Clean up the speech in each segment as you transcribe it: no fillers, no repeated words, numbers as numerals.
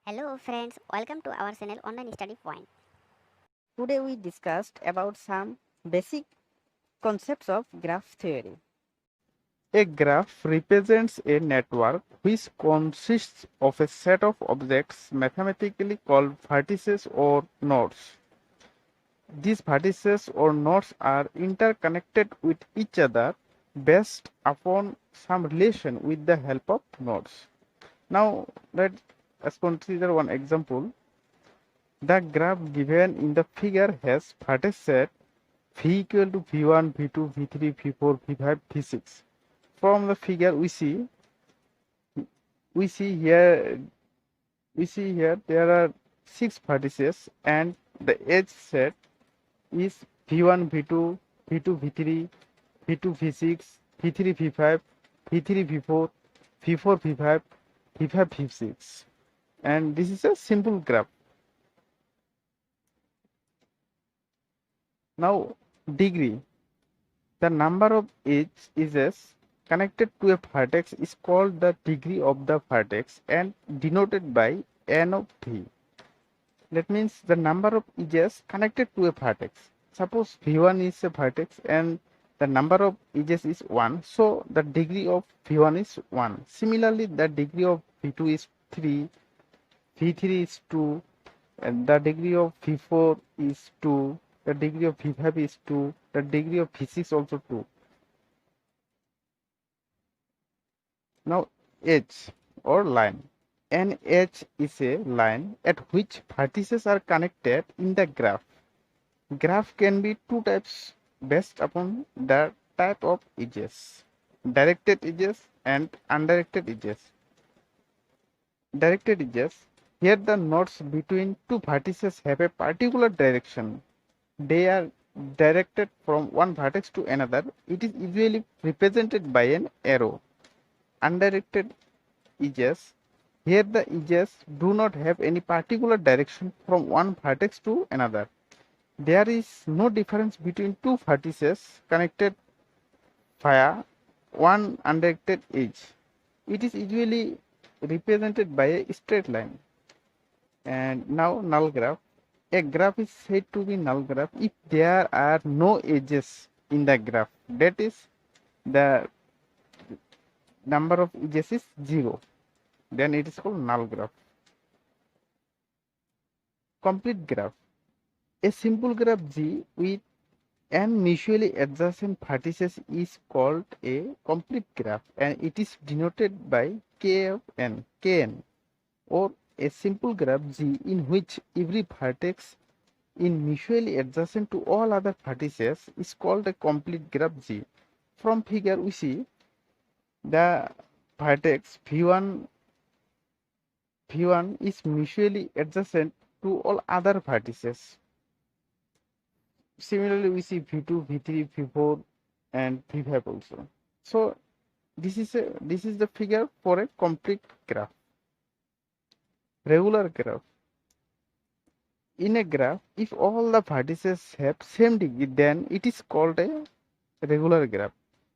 Hello friends, welcome to our channel Online Study Point. Today we discussed about some basic concepts of graph theory. A graph represents a network which consists of a set of objects mathematically called vertices or nodes. These vertices or nodes are interconnected with each other based upon some relation with the help of nodes. Now let us consider one example. The graph given in the figure has vertex set V equal to V1, V2, V3, V4, V5, V6. From the figure we see here there are 6 vertices and the edge set is V1, V2, V2, V3, V2, V6, V3, V5, V3, V4, V4, V5, V5, V6, and this is a simple graph. Now degree, the number of edges connected to a vertex is called the degree of the vertex and denoted by n of v. That means the number of edges connected to a vertex. Suppose v1 is a vertex and the number of edges is 1, so the degree of v1 is 1. Similarly, the degree of v2 is 3, v3 is 2, and the degree of v4 is 2, the degree of v5 is 2, the degree of v6 also 2. Now edge or line. An edge is a line at which vertices are connected in the graph. Graph can be two types based upon the type of edges: directed edges and undirected edges. Directed edges, here the nodes between two vertices have a particular direction. They are directed from one vertex to another. It is usually represented by an arrow. Undirected edges, here the edges do not have any particular direction from one vertex to another. There is no difference between two vertices connected via one undirected edge. It is usually represented by a straight line. And now null graph. A graph is said to be null graph if there are no edges in the graph. That is, the number of edges is 0. Then it is called null graph. Complete graph. A simple graph G with n mutually adjacent vertices is called a complete graph, and it is denoted by k of n, kn. Or a simple graph G in which every vertex is mutually adjacent to all other vertices is called a complete graph G. From figure we see the vertex V1 is mutually adjacent to all other vertices. Similarly, we see V2, V3, V4, and V5 also. So this is the figure for a complete graph. Regular graph. In a graph, if all the vertices have same degree, then it is called a regular graph.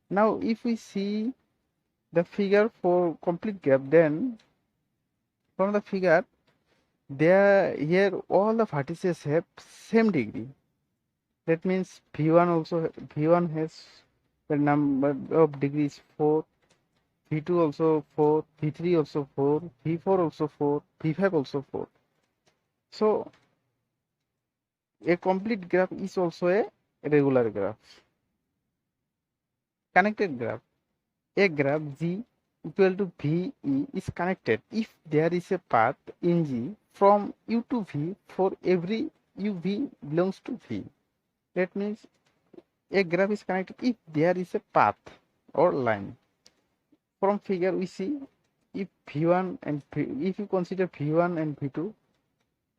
Now, if we see the figure for complete graph, then from the figure, here all the vertices have same degree. That means V1 has the number of degrees 4, V2 also 4, V3 also 4, V4 also 4, V5 also 4. So a complete graph is also a regular graph. Connected graph. A graph G equal to VE is connected if there is a path in G from U to V for every UV belongs to V. That means a graph is connected if there is a path or line. From figure we see if V1 and if you consider V1 and V2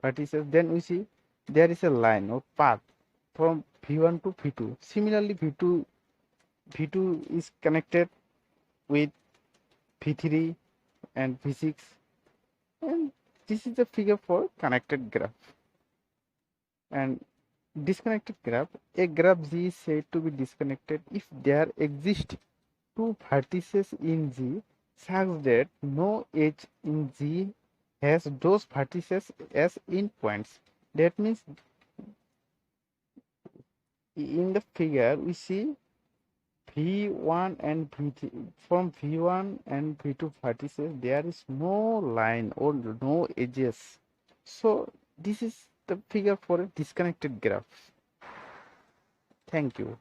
vertices, then we see there is a line or path from V1 to V2. Similarly, V2 is connected with V3 and V6, and this is the figure for connected graph. And disconnected graph, a graph G is said to be disconnected if there exist two vertices in G such that no edge in G has those vertices as endpoints. That means in the figure we see V1 and V2. From V1 and V2 vertices there is no line or no edges. So this is the figure for a disconnected graph. Thank you.